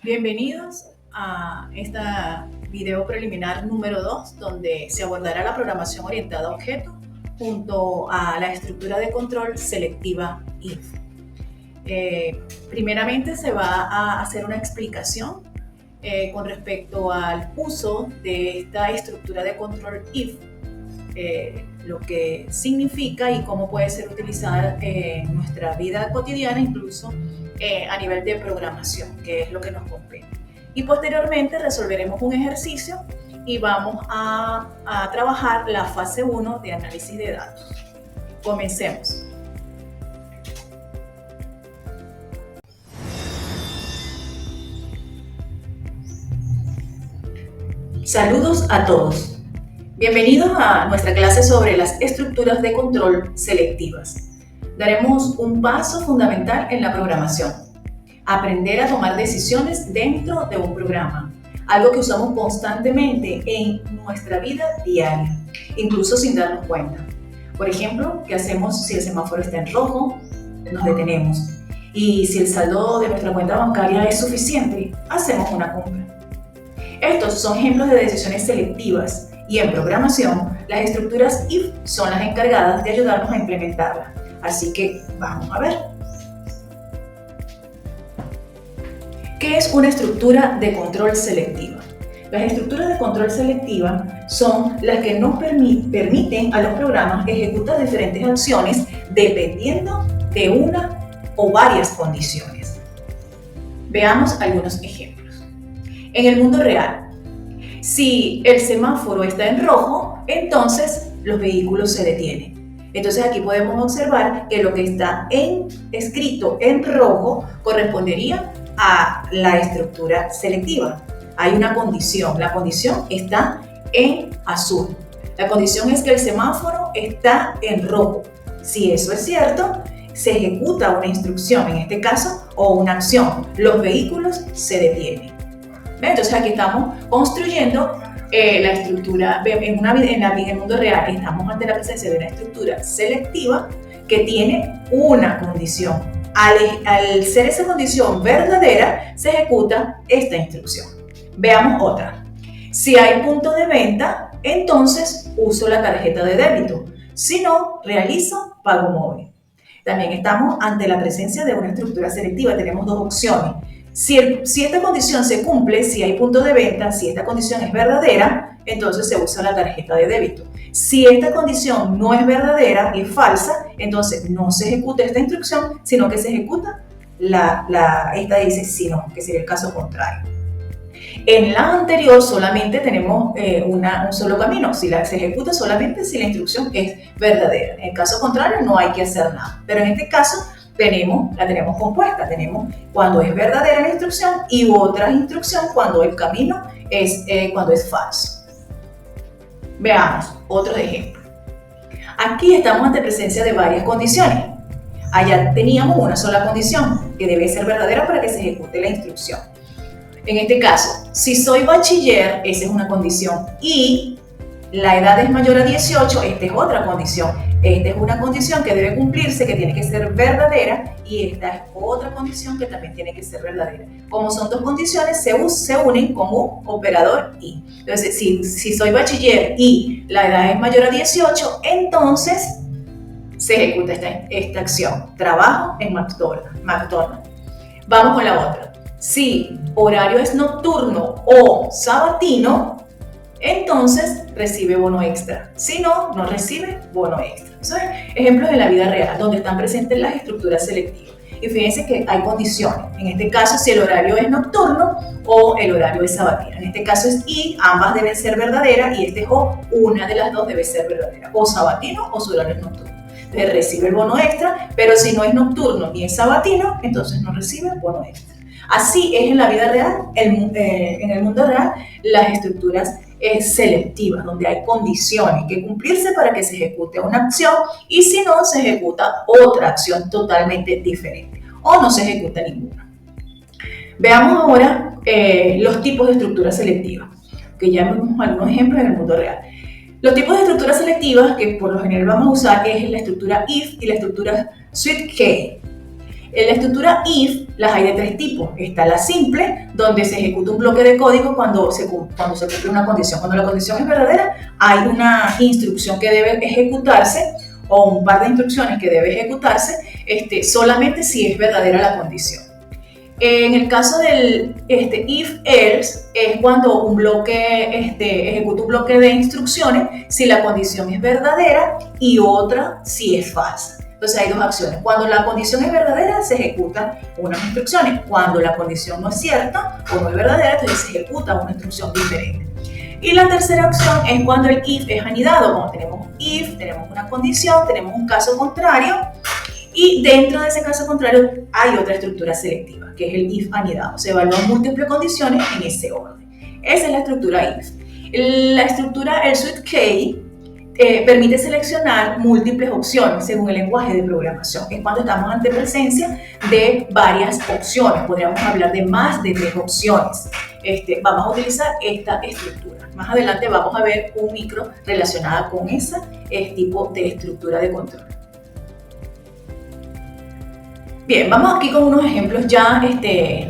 Bienvenidos a esta video preliminar número 2, donde se abordará la programación orientada a objetos junto a la estructura de control selectiva IF. Primeramente se va a hacer una explicación con respecto al uso de esta estructura de control IF, lo que significa y cómo puede ser utilizada en nuestra vida cotidiana, incluso a nivel de programación, que es lo que nos compete. Y posteriormente resolveremos un ejercicio y vamos a trabajar la fase 1 de análisis de datos. Comencemos. Saludos a todos. Bienvenidos a nuestra clase sobre las estructuras de control selectivas. Daremos un paso fundamental en la programación: aprender a tomar decisiones dentro de un programa, algo que usamos constantemente en nuestra vida diaria, incluso sin darnos cuenta. Por ejemplo, ¿qué hacemos si el semáforo está en rojo? Nos detenemos. Y si el saldo de nuestra cuenta bancaria es suficiente, hacemos una compra. Estos son ejemplos de decisiones selectivas, y en programación, las estructuras IF son las encargadas de ayudarnos a implementarlas. Así que vamos a ver. ¿Qué es una estructura de control selectiva? Las estructuras de control selectiva son las que nos permiten a los programas ejecutar diferentes acciones dependiendo de una o varias condiciones. Veamos algunos ejemplos. En el mundo real, si el semáforo está en rojo, entonces los vehículos se detienen. Entonces aquí podemos observar que lo que está escrito en rojo correspondería a la estructura selectiva. Hay una condición, la condición está en azul. La condición es que el semáforo está en rojo. Si eso es cierto, se ejecuta una instrucción, en este caso, o una acción. Los vehículos se detienen. Entonces aquí estamos construyendo la estructura, en el mundo real estamos ante la presencia de una estructura selectiva que tiene una condición. Al ser esa condición verdadera, se ejecuta esta instrucción. Veamos otra. Si hay punto de venta, entonces uso la tarjeta de débito. Si no, realizo pago móvil. También estamos ante la presencia de una estructura selectiva. Tenemos dos opciones. Si esta condición se cumple, si hay punto de venta, si esta condición es verdadera, entonces se usa la tarjeta de débito. Si esta condición no es verdadera y es falsa, entonces no se ejecuta esta instrucción, sino que se ejecuta esta dice si no, que sería el caso contrario. En la anterior solamente tenemos un solo camino, se ejecuta solamente si la instrucción es verdadera. En el caso contrario no hay que hacer nada, pero en este caso la tenemos compuesta, tenemos cuando es verdadera la instrucción y otra instrucción cuando el camino cuando es falso. Veamos otro ejemplo. Aquí estamos ante presencia de varias condiciones. Allá teníamos una sola condición, que debe ser verdadera para que se ejecute la instrucción. En este caso, si soy bachiller, esa es una condición, y la edad es mayor a 18, esta es otra condición. Esta es una condición que debe cumplirse, que tiene que ser verdadera, y esta es otra condición que también tiene que ser verdadera. Como son dos condiciones, se unen con un operador y. Entonces, si soy bachiller y la edad es mayor a 18, entonces se ejecuta esta acción. Trabajo en McDonald's. Vamos con la otra. Si horario es nocturno o sabatino, entonces recibe bono extra. Si no, no recibe bono extra. Eso es ejemplos de la vida real, donde están presentes las estructuras selectivas. Y fíjense que hay condiciones. En este caso, si el horario es nocturno o el horario es sabatino. En este caso es y, ambas deben ser verdaderas, y este es o, una de las dos debe ser verdadera. O sabatino o su horario es nocturno. Entonces recibe el bono extra, pero si no es nocturno ni es sabatino, entonces no recibe el bono extra. Así es en la vida real, en el mundo real, las estructuras selectivas, donde hay condiciones que cumplirse para que se ejecute una acción, y si no, se ejecuta otra acción totalmente diferente o no se ejecuta ninguna. Veamos ahora los tipos de estructuras selectivas, que ya vimos algunos ejemplos en el mundo real. Los tipos de estructuras selectivas que por lo general vamos a usar es la estructura IF y la estructura SWIFT-Key. En la estructura if las hay de tres tipos. Está la simple, donde se ejecuta un bloque de código cuando se cumple una condición. Cuando la condición es verdadera, hay una instrucción que debe ejecutarse o un par de instrucciones que debe ejecutarse solamente si es verdadera la condición. En el caso del if-else es cuando un bloque ejecuta un bloque de instrucciones si la condición es verdadera y otra si es falsa. Entonces hay dos acciones. Cuando la condición es verdadera se ejecutan unas instrucciones. Cuando la condición no es cierta o no es verdadera, entonces se ejecuta una instrucción diferente. Y la tercera opción es cuando el if es anidado. Cuando tenemos un if, tenemos una condición, tenemos un caso contrario. Y dentro de ese caso contrario hay otra estructura selectiva, que es el if anidado. Se evalúan múltiples condiciones en ese orden. Esa es la estructura if. La estructura else with case permite seleccionar múltiples opciones según el lenguaje de programación. Es cuando estamos ante presencia de varias opciones. Podríamos hablar de más de 3 opciones. Vamos a utilizar esta estructura. Más adelante vamos a ver un micro relacionada con ese tipo de estructura de control. Bien, vamos aquí con unos ejemplos ya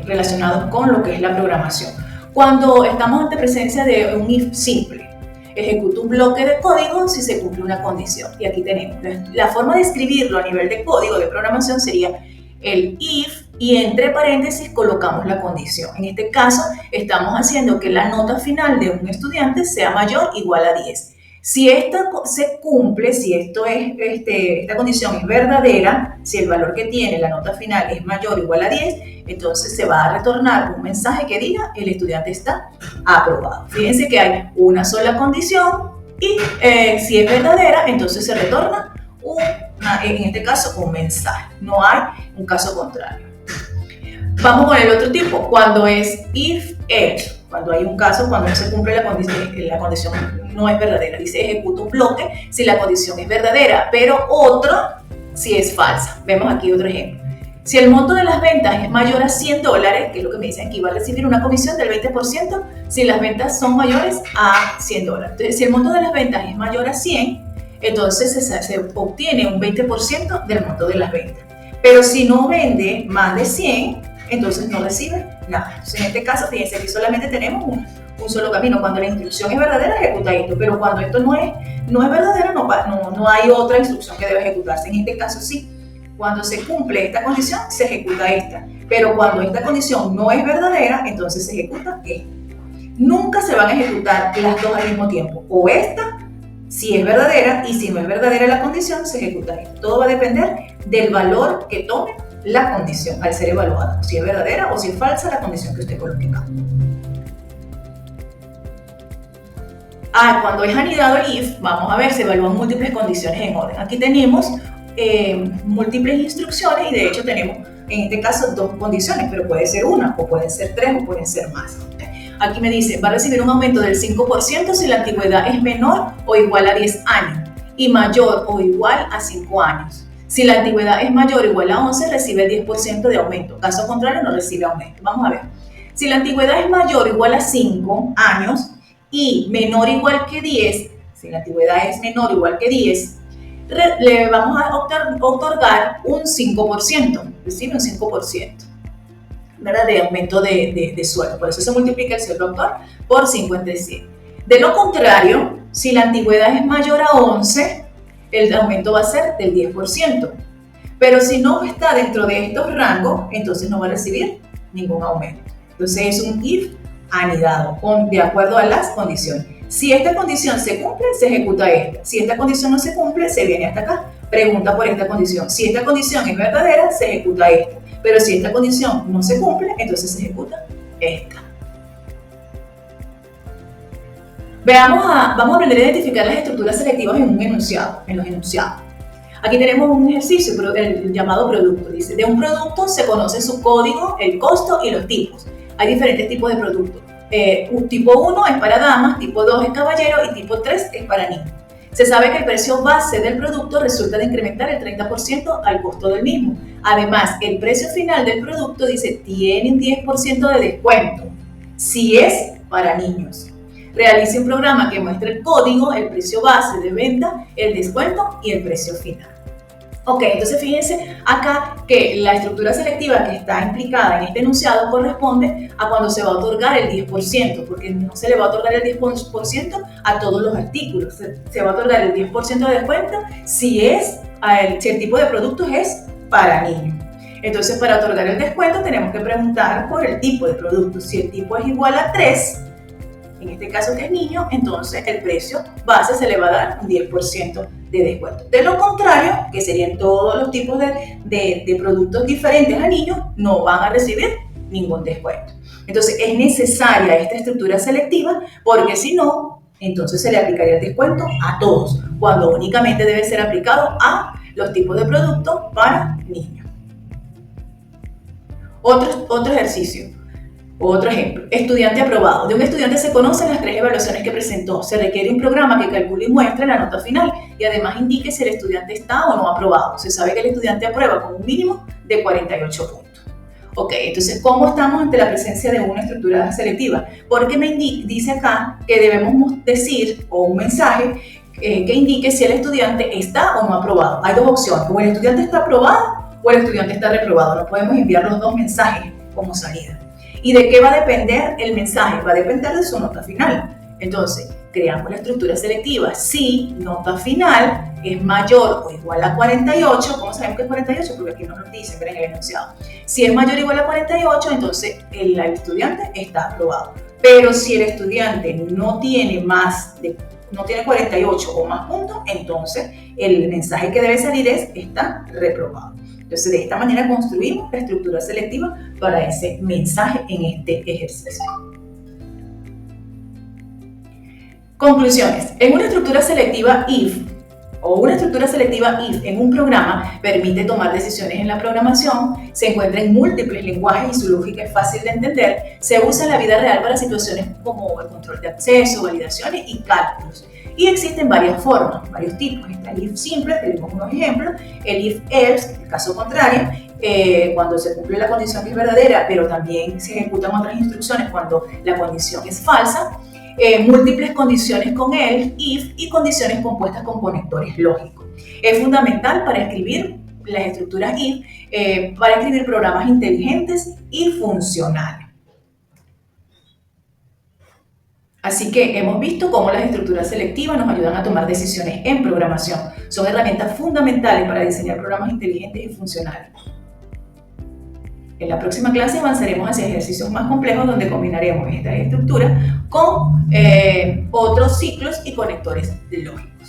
relacionados con lo que es la programación. Cuando estamos ante presencia de un if simple, ejecuta un bloque de código si se cumple una condición. Y aquí tenemos, la forma de escribirlo a nivel de código de programación sería el if y entre paréntesis colocamos la condición. En este caso, estamos haciendo que la nota final de un estudiante sea mayor o igual a 10. Si esta se cumple, si esta condición es verdadera, si el valor que tiene la nota final es mayor o igual a 10, entonces se va a retornar un mensaje que diga el estudiante está aprobado. Fíjense que hay una sola condición y si es verdadera, entonces se retorna en este caso un mensaje. No hay un caso contrario. Vamos con el otro tipo, cuando es if-else. Cuando hay un caso, cuando no se cumple la condición no es verdadera. Dice ejecuta un bloque si la condición es verdadera, pero otro si es falsa. Vemos aquí otro ejemplo. Si el monto de las ventas es mayor a $100, que es lo que me dicen aquí, va a recibir una comisión del 20% si las ventas son mayores a $100. Entonces, si el monto de las ventas es mayor a 100, entonces se obtiene un 20% del monto de las ventas. Pero si no vende más de 100, entonces no recibe nada. Entonces, en este caso, fíjense, aquí solamente tenemos un solo camino. Cuando la instrucción es verdadera, ejecuta esto, pero cuando esto no es verdadero, no hay otra instrucción que debe ejecutarse. En este caso sí, cuando se cumple esta condición, se ejecuta esta, pero cuando esta condición no es verdadera, entonces se ejecuta esta. Nunca se van a ejecutar las dos al mismo tiempo, o esta, si es verdadera, y si no es verdadera la condición, se ejecuta esta. Todo va a depender del valor que tome la condición al ser evaluada, si es verdadera o si es falsa la condición que usted coloque acá. Cuando es anidado el if, vamos a ver, se evalúan múltiples condiciones en orden. Aquí tenemos múltiples instrucciones y de hecho tenemos en este caso 2 condiciones, pero puede ser una, o pueden ser 3, o pueden ser más. Aquí me dice, va a recibir un aumento del 5% si la antigüedad es menor o igual a 10 años y mayor o igual a 5 años. Si la antigüedad es mayor o igual a 11, recibe el 10% de aumento. Caso contrario, no recibe aumento. Vamos a ver. Si la antigüedad es mayor o igual a 5 años y menor o igual que 10, si la antigüedad es menor o igual que 10, le vamos a otorgar un 5%, recibe un 5%, ¿verdad? De aumento de sueldo. Por eso se multiplica el sueldo actual por 5 entre 100. De lo contrario, si la antigüedad es mayor a 11, el aumento va a ser del 10%. Pero si no está dentro de estos rangos, entonces no va a recibir ningún aumento. Entonces es un if anidado, de acuerdo a las condiciones. Si esta condición se cumple, se ejecuta esta. Si esta condición no se cumple, se viene hasta acá. Pregunta por esta condición. Si esta condición es verdadera, se ejecuta esta. Pero si esta condición no se cumple, entonces se ejecuta esta. Vamos a aprender a identificar las estructuras selectivas en un enunciado, en los enunciados. Aquí tenemos un ejercicio el llamado producto. Dice, de un producto se conoce su código, el costo y los tipos. Hay diferentes tipos de productos. Tipo 1 es para damas, tipo 2 es caballero y tipo 3 es para niños. Se sabe que el precio base del producto resulta de incrementar el 30% al costo del mismo. Además, el precio final del producto dice tiene un 10% de descuento si es para niños. Realice un programa que muestre el código, el precio base de venta, el descuento y el precio final. Ok, entonces fíjense acá que la estructura selectiva que está implicada en este enunciado corresponde a cuando se va a otorgar el 10%, porque no se le va a otorgar el 10% a todos los artículos, se va a otorgar el 10% de descuento si el tipo de productos es para niños. Entonces, para otorgar el descuento tenemos que preguntar por el tipo de producto. Si el tipo es igual a 3, en este caso que es niño, entonces el precio base se le va a dar un 10% de descuento. De lo contrario, que serían todos los tipos de productos diferentes a niños, no van a recibir ningún descuento. Entonces es necesaria esta estructura selectiva porque si no, entonces se le aplicaría el descuento a todos, cuando únicamente debe ser aplicado a los tipos de productos para niños. Otro ejercicio. Otro ejemplo, estudiante aprobado. De un estudiante se conocen las 3 evaluaciones que presentó. Se requiere un programa que calcule y muestre la nota final y además indique si el estudiante está o no aprobado. Se sabe que el estudiante aprueba con un mínimo de 48 puntos. Ok, entonces, ¿cómo estamos ante la presencia de una estructura selectiva? Porque me dice acá que debemos decir, o un mensaje, que indique si el estudiante está o no aprobado. Hay dos opciones, o el estudiante está aprobado o el estudiante está reprobado. No podemos enviar los dos mensajes como salida. ¿Y de qué va a depender el mensaje? Va a depender de su nota final. Entonces, creamos la estructura selectiva. Si nota final es mayor o igual a 48, ¿cómo sabemos que es 48? Porque aquí no nos dice, pero en el enunciado. Si es mayor o igual a 48, entonces el estudiante está aprobado. Pero si el estudiante no tiene 48 o más puntos, entonces el mensaje que debe salir es está reprobado. Entonces, de esta manera construimos la estructura selectiva para ese mensaje en este ejercicio. Conclusiones. En una estructura selectiva IF en un programa permite tomar decisiones en la programación, se encuentra en múltiples lenguajes y su lógica es fácil de entender, se usa en la vida real para situaciones como el control de acceso, validaciones y cálculos. Y existen varias formas, varios tipos. Está el if simple, tenemos unos ejemplos, el if else, en el caso contrario, cuando se cumple la condición que es verdadera, pero también se ejecutan otras instrucciones cuando la condición es falsa, múltiples condiciones con el if y condiciones compuestas con conectores lógicos. Es fundamental para escribir las estructuras if, para escribir programas inteligentes y funcionales. Así que hemos visto cómo las estructuras selectivas nos ayudan a tomar decisiones en programación. Son herramientas fundamentales para diseñar programas inteligentes y funcionales. En la próxima clase avanzaremos hacia ejercicios más complejos donde combinaremos estas estructuras con otros ciclos y conectores lógicos.